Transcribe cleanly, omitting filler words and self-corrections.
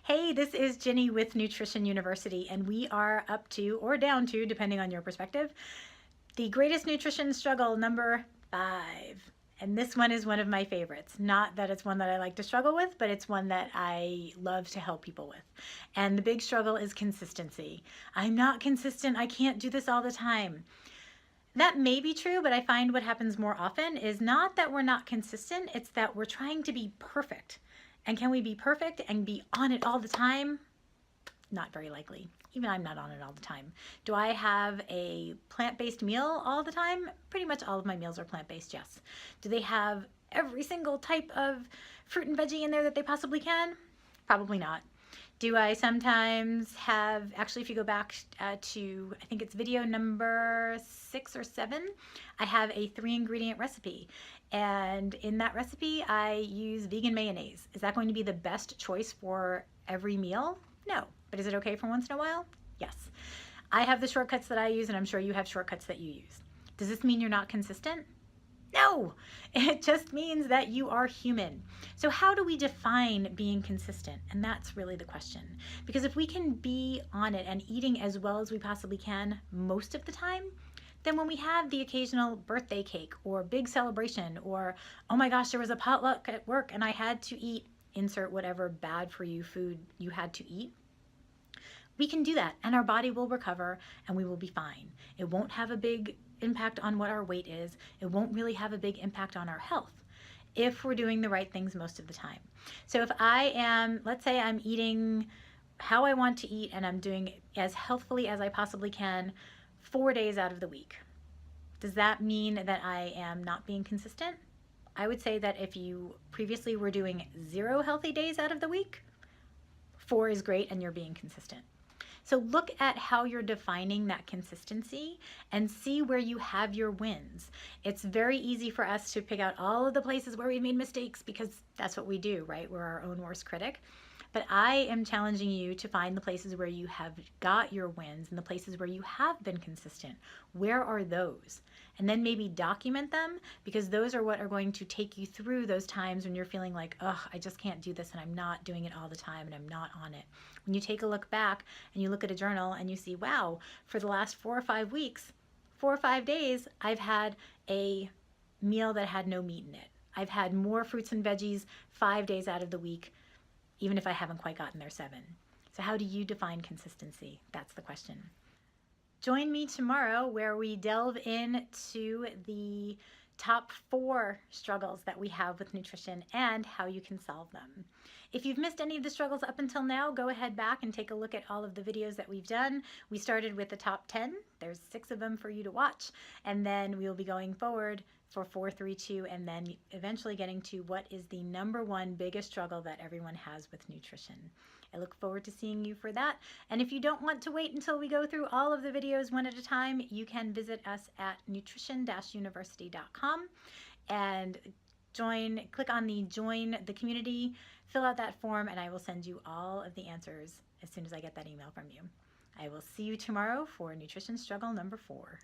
Hey, this is Ginny with Nutrition University, and we are up to, or down to, depending on your perspective, the greatest nutrition struggle number 5. And this one is one of my favorites. Not that it's one that I like to struggle with, but it's one that I love to help people with. And the big struggle is consistency. I'm not consistent. I can't do this all the time. That may be true, but I find what happens more often is not that we're not consistent, it's that we're trying to be perfect. And can we be perfect and be on it all the time? Not very likely. Even I'm not on it all the time. Do I have a plant-based meal all the time? Pretty much all of my meals are plant-based, yes. Do they have every single type of fruit and veggie in there that they possibly can? Probably not. Do I sometimes have, actually if you go back to, I think it's video number 6 or 7, I have a 3-ingredient recipe. And in that recipe, I use vegan mayonnaise. Is that going to be the best choice for every meal? No. But is it okay for once in a while? Yes. I have the shortcuts that I use, and I'm sure you have shortcuts that you use. Does this mean you're not consistent? No, it just means that you are human. So how do we define being consistent? And that's really the question. Because if we can be on it and eating as well as we possibly can most of the time, then when we have the occasional birthday cake or big celebration or, oh my gosh, there was a potluck at work and I had to eat, insert whatever bad for you food you had to eat, we can do that and our body will recover and we will be fine. It won't have a big impact on what our weight is. It won't really have a big impact on our health if we're doing the right things most of the time. So if I am, let's say I'm eating how I want to eat and I'm doing as healthfully as I possibly can 4 days out of the week, does that mean that I am not being consistent? I would say that if you previously were doing 0 healthy days out of the week, 4 is great and you're being consistent. So look at how you're defining that consistency and see where you have your wins. It's very easy for us to pick out all of the places where we made mistakes because that's what we do, right? We're our own worst critic. But I am challenging you to find the places where you have got your wins and the places where you have been consistent. Where are those? And then maybe document them because those are what are going to take you through those times when you're feeling like, oh, I just can't do this and I'm not doing it all the time and I'm not on it. When you take a look back and you look at a journal and you see, wow, for the last 4 or 5 weeks, 4 or 5 days, I've had a meal that had no meat in it. I've had more fruits and veggies 5 days out of the week, even if I haven't quite gotten there 7. So how do you define consistency? That's the question. Join me tomorrow where we delve into the top 4 struggles that we have with nutrition and how you can solve them. If you've missed any of the struggles up until now, go ahead back and take a look at all of the videos that we've done. We started with the top 10. There's 6 of them for you to watch. And then we'll be going forward for 4, 3, 2, and then eventually getting to what is the #1 biggest struggle that everyone has with nutrition. I look forward to seeing you for that. And if you don't want to wait until we go through all of the videos one at a time, you can visit us at nutrition-university.com and click on the join the community, fill out that form, and I will send you all of the answers as soon as I get that email from you. I will see you tomorrow for nutrition struggle number 4.